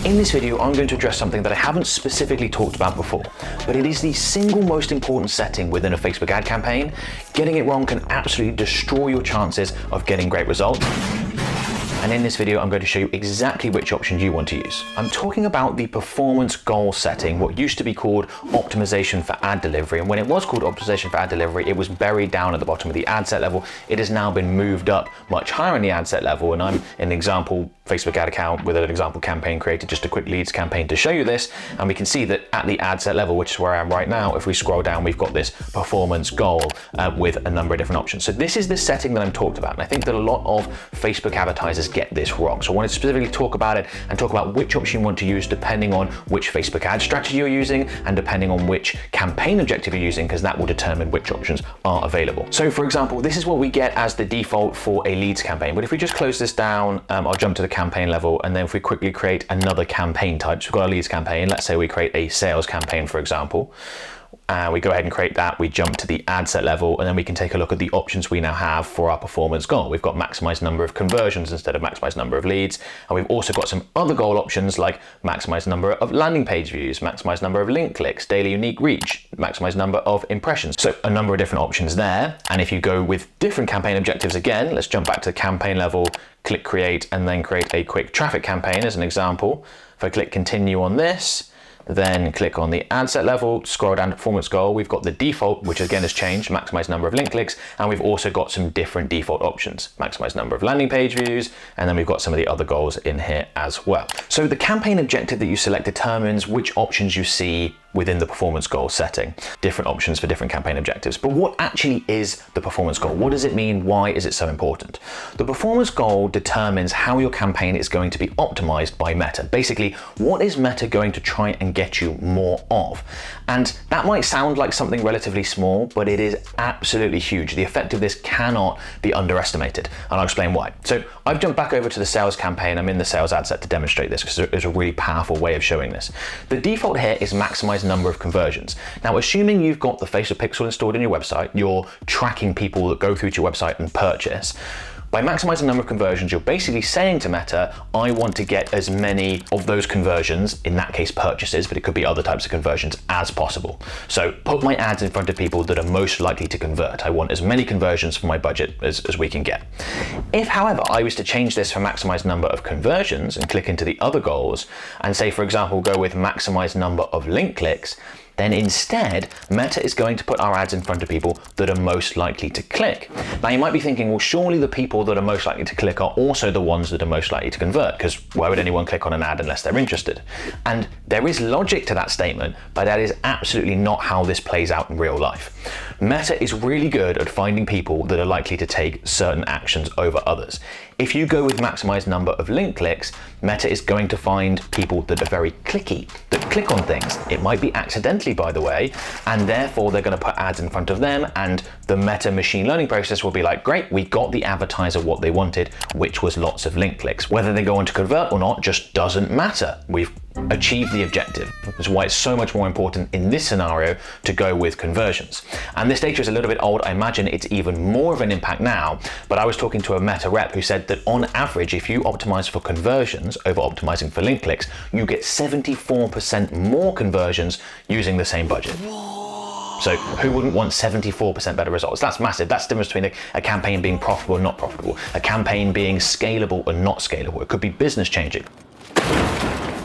In this video, I'm going to address something that I haven't specifically talked about before, but it is the single most important setting within a Facebook ad campaign. Getting it wrong can absolutely destroy your chances of getting great results. And in this video, I'm going to show you exactly which option you want to use. I'm talking about the performance goal setting, what used to be called optimization for ad delivery. And when it was called optimization for ad delivery, it was buried down at the bottom of the ad set level. It has now been moved up much higher in the ad set level. And I'm in an example Facebook ad account with an example campaign created, just a quick leads campaign to show you this. And we can see that at the ad set level, which is where I am right now, if we scroll down, we've got this performance goal with a number of different options. So this is the setting that I'm talked about. And I think that a lot of Facebook advertisers get this wrong. So I wanted to specifically talk about it and talk about which option you want to use depending on which Facebook ad strategy you're using and depending on which campaign objective you're using, because that will determine which options are available. So for example, this is what we get as the default for a leads campaign. But if we just close this down, I'll jump to the campaign level, and then if we quickly create another campaign type, so we've got a leads campaign, let's say we create a sales campaign, for example. We go ahead and create that, we jump to the ad set level, and then we can take a look at the options we now have for our performance goal. We've got maximize number of conversions instead of maximize number of leads. And we've also got some other goal options like maximize number of landing page views, maximize number of link clicks, daily unique reach, maximize number of impressions. So a number of different options there. And if you go with different campaign objectives again, let's jump back to the campaign level, click create, and then create a quick traffic campaign as an example. If I click continue on this, then click on the ad set level, scroll down to performance goal. We've got the default, which again has changed, maximize number of link clicks, and we've also got some different default options, maximize number of landing page views, and then we've got some of the other goals in here as well. So the campaign objective that you select determines which options you see within the performance goal setting, different options for different campaign objectives. But what actually is the performance goal? What does it mean? Why is it so important? The performance goal determines how your campaign is going to be optimized by Meta. Basically, what is Meta going to try and get you more of? And that might sound like something relatively small, but it is absolutely huge. The effect of this cannot be underestimated, and I'll explain why. So I've jumped back over to the sales campaign. I'm in the sales ad set to demonstrate this because it's a really powerful way of showing this. The default here is maximize number of conversions. Now, assuming you've got the Facebook pixel installed in your website, you're tracking people that go through to your website and purchase. By maximizing the number of conversions, you're basically saying to Meta, I want to get as many of those conversions, in that case purchases, but it could be other types of conversions, as possible. So put my ads in front of people that are most likely to convert. I want as many conversions for my budget as we can get. If, however, I was to change this for maximize number of conversions and click into the other goals and say, for example, go with maximize number of link clicks, then instead, Meta is going to put our ads in front of people that are most likely to click. Now, you might be thinking, well, surely the people that are most likely to click are also the ones that are most likely to convert, because why would anyone click on an ad unless they're interested? And there is logic to that statement, but that is absolutely not how this plays out in real life. Meta is really good at finding people that are likely to take certain actions over others. If you go with maximize number of link clicks, Meta is going to find people that are very clicky, that click on things. It might be accidentally, by the way, and therefore they're going to put ads in front of them, and the Meta machine learning process will be like, great, we got the advertiser what they wanted, which was lots of link clicks. Whether they go on to convert or not just doesn't matter. We've achieved the objective. That's why it's so much more important in this scenario to go with conversions. And this data is a little bit old. I imagine it's even more of an impact now, but I was talking to a Meta rep who said that on average, if you optimize for conversions over optimizing for link clicks, you get 74% more conversions using the same budget. So who wouldn't want 74% better results? That's massive. That's the difference between a campaign being profitable and not profitable, a campaign being scalable and not scalable. It could be business changing.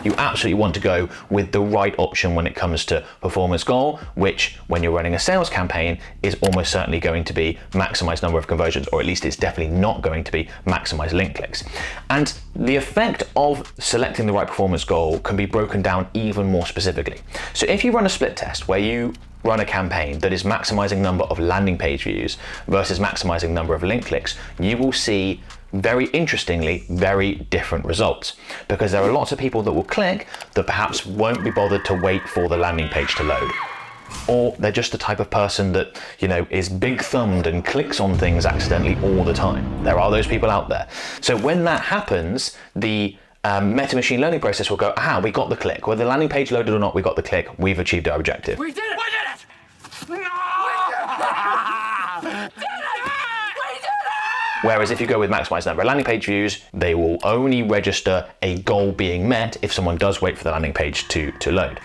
You absolutely want to go with the right option when it comes to performance goal, which when you're running a sales campaign is almost certainly going to be maximize number of conversions, or at least it's definitely not going to be maximize link clicks. And the effect of selecting the right performance goal can be broken down even more specifically. So if you run a split test where you run a campaign that is maximizing number of landing page views versus maximizing number of link clicks, you will see, very interestingly, very different results, because there are lots of people that will click that perhaps won't be bothered to wait for the landing page to load. Or they're just the type of person that, is big thumbed and clicks on things accidentally all the time. There are those people out there. So when that happens, the Meta machine learning process will go, aha, we got the click. Whether the landing page loaded or not, we got the click. We've achieved our objective. We did it! We did it! No! We did it! We did it! Whereas if you go with maximize number of landing page views, they will only register a goal being met if someone does wait for the landing page to load.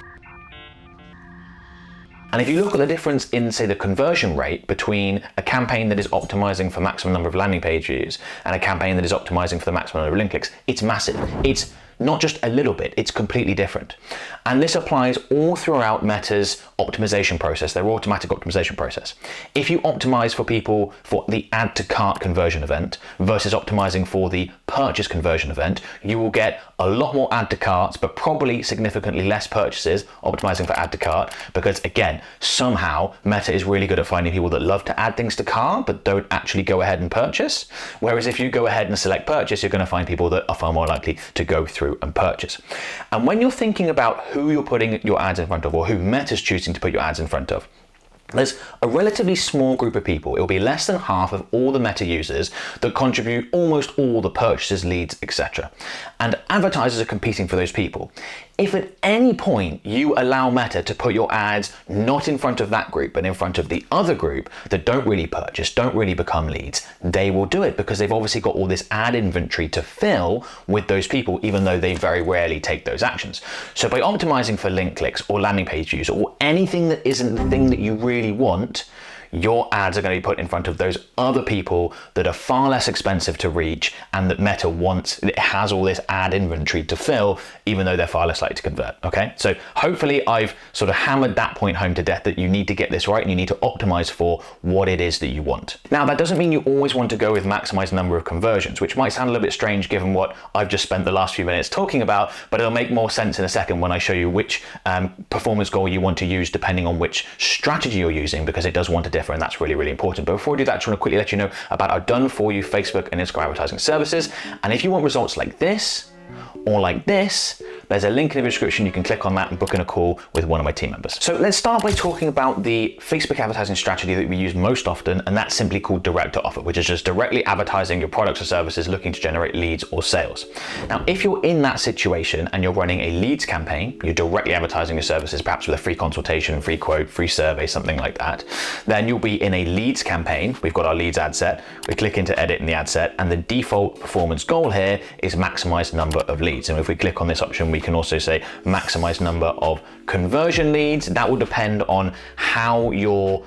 And if you look at the difference in, say, the conversion rate between a campaign that is optimizing for maximum number of landing page views and a campaign that is optimizing for the maximum number of link clicks, it's massive. It's not just a little bit, it's completely different. And this applies all throughout Meta's optimization process, their automatic optimization process. If you optimize for people for the add to cart conversion event versus optimizing for the purchase conversion event, you will get a lot more add to carts, but probably significantly less purchases optimizing for add to cart, because again, somehow Meta is really good at finding people that love to add things to cart, but don't actually go ahead and purchase. Whereas if you go ahead and select purchase, you're going to find people that are far more likely to go through and purchase. And when you're thinking about who you're putting your ads in front of, or who Meta's choosing to put your ads in front of, there's a relatively small group of people, it will be less than half of all the Meta users, that contribute almost all the purchases, leads, etc. And advertisers are competing for those people. If at any point you allow Meta to put your ads not in front of that group, but in front of the other group that don't really purchase, don't really become leads, they will do it because they've obviously got all this ad inventory to fill with those people, even though they very rarely take those actions. So by optimizing for link clicks or landing page views or anything that isn't the thing that you really want, your ads are going to be put in front of those other people that are far less expensive to reach and that Meta wants, it has all this ad inventory to fill, even though they're far less likely to convert. Okay, so hopefully I've sort of hammered that point home to death, that you need to get this right and you need to optimize for what it is that you want. Now, that doesn't mean you always want to go with maximize number of conversions, which might sound a little bit strange given what I've just spent the last few minutes talking about, but it'll make more sense in a second when I show you which performance goal you want to use depending on which strategy you're using, because it does want to differ, and that's really, really important. But before we do that, I just want to quickly let you know about our done for you Facebook and Instagram advertising services. And if you want results like this or like this, there's a link in the description. You can click on that and book in a call with one of my team members. So let's start by talking about the Facebook advertising strategy that we use most often, and that's simply called direct to offer, which is just directly advertising your products or services looking to generate leads or sales. Now, if you're in that situation and you're running a leads campaign, you're directly advertising your services, perhaps with a free consultation, free quote, free survey, something like that, then you'll be in a leads campaign. We've got our leads ad set. We click into edit in the ad set, and the default performance goal here is maximize number of leads. And if we click on this option, we can also say maximize number of conversion leads. That will depend on how your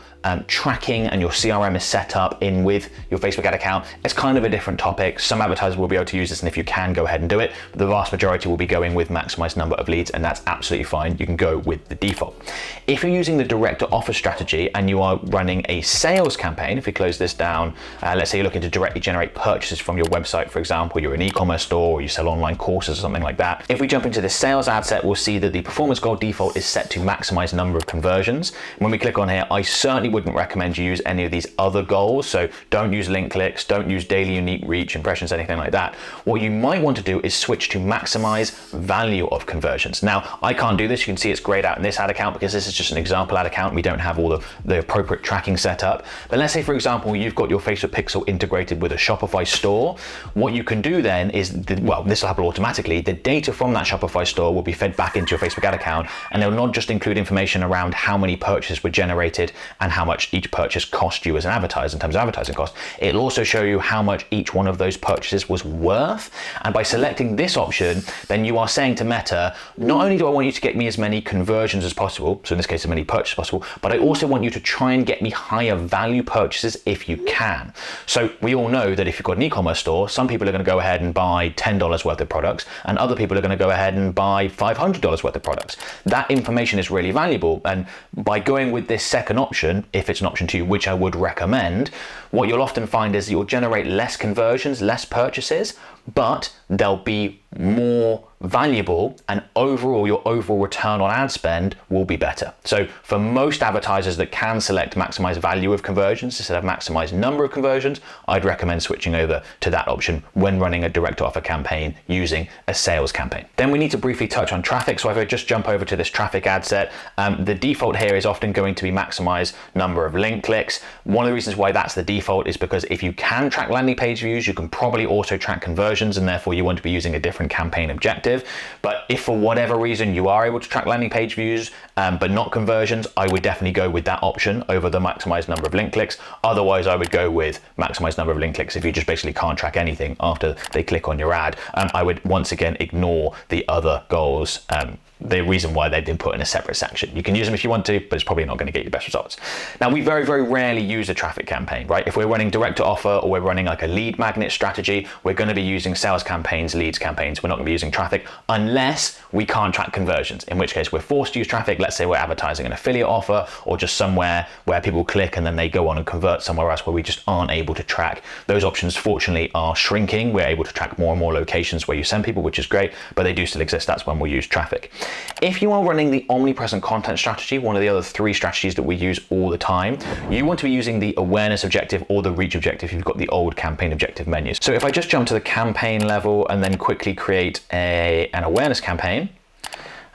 tracking and your CRM is set up in with your Facebook ad account. It's kind of a different topic. Some advertisers will be able to use this, and if you can, go ahead and do it. But the vast majority will be going with maximize number of leads, and that's absolutely fine. You can go with the default. If you're using the direct to offer strategy and you are running a sales campaign, if we close this down, let's say you're looking to directly generate purchases from your website, for example, you're an e-commerce store or you sell online courses or something like that. If we jump into the sales ad set, we'll see that the performance goal default is set to maximize number of conversions. When we click on here, I certainly wouldn't recommend you use any of these other goals. So don't use link clicks, don't use daily unique reach, impressions, anything like that. What you might want to do is switch to maximize value of conversions. Now, I can't do this. You can see it's grayed out in this ad account because this is just an example ad account. We don't have all the appropriate tracking set up. But let's say, for example, you've got your Facebook pixel integrated with a Shopify store. What you can do then is, this will happen automatically. The data from that Shopify store will be fed back into your Facebook ad account, and it will not just include information around how many purchases were generated and how much each purchase cost you as an advertiser in terms of advertising cost. It'll also show you how much each one of those purchases was worth. And by selecting this option, then you are saying to Meta, not only do I want you to get me as many conversions as possible, so in this case as many purchases as possible, but I also want you to try and get me higher value purchases if you can. So we all know that if you've got an e-commerce store, some people are going to go ahead and buy $10 worth of products, and other people are going to go ahead and buy $500 worth of products. That information is really valuable, and by going with this second option, if it's an option to you, which I would recommend, what you'll often find is you'll generate less conversions, less purchases, but they'll be more valuable, and overall your overall return on ad spend will be better. So for most advertisers that can select maximize value of conversions instead of maximize number of conversions, I'd recommend switching over to that option when running a direct offer campaign using a sales campaign. Then we need to briefly touch on traffic. So if I just jump over to this traffic ad set, the default here is often going to be maximize number of link clicks. One of the reasons why that's the default is because if you can track landing page views, you can probably also track conversions, and therefore you want to be using a different different campaign objective. But if for whatever reason you are able to track landing page views, but not conversions, I would definitely go with that option over the maximize number of link clicks. Otherwise, I would go with maximize number of link clicks if you just basically can't track anything after they click on your ad. I would once again ignore the other goals. The reason why they've been put in a separate section. You can use them if you want to, but it's probably not going to get you the best results. Now, we very, very rarely use a traffic campaign, right? If we're running direct to offer or we're running like a lead magnet strategy, we're going to be using sales campaigns, leads campaigns. We're not going to be using traffic unless we can't track conversions, in which case we're forced to use traffic. Let's say we're advertising an affiliate offer or just somewhere where people click and then they go on and convert somewhere else where we just aren't able to track. Those options, fortunately, are shrinking. We're able to track more and more locations where you send people, which is great, but they do still exist. That's when we'll use traffic. If you are running the omnipresent content strategy, one of the other 3 strategies that we use all the time, you want to be using the awareness objective or the reach objective if you've got the old campaign objective menus. So if I just jump to the campaign level and then quickly create an awareness campaign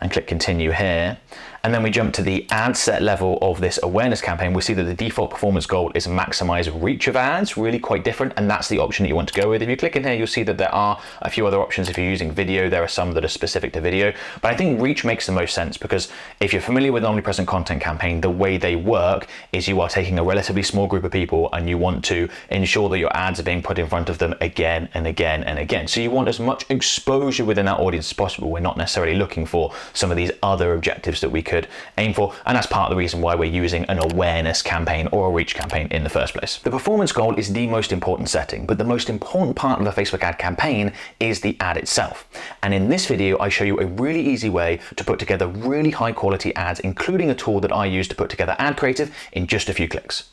and click continue here, and then we jump to the ad set level of this awareness campaign, we see that the default performance goal is maximize reach of ads, really quite different, and that's the option that you want to go with. If you click in here, you'll see that there are a few other options. If you're using video, there are some that are specific to video, but I think reach makes the most sense because if you're familiar with omnipresent content campaign, the way they work is you are taking a relatively small group of people and you want to ensure that your ads are being put in front of them again and again and again. So you want as much exposure within that audience as possible. We're not necessarily looking for some of these other objectives that we could aim for, and that's part of the reason why we're using an awareness campaign or a reach campaign in the first place. The performance goal is the most important setting, but the most important part of a Facebook ad campaign is the ad itself. And in this video, I show you a really easy way to put together really high quality ads, including a tool that I use to put together ad creative in just a few clicks.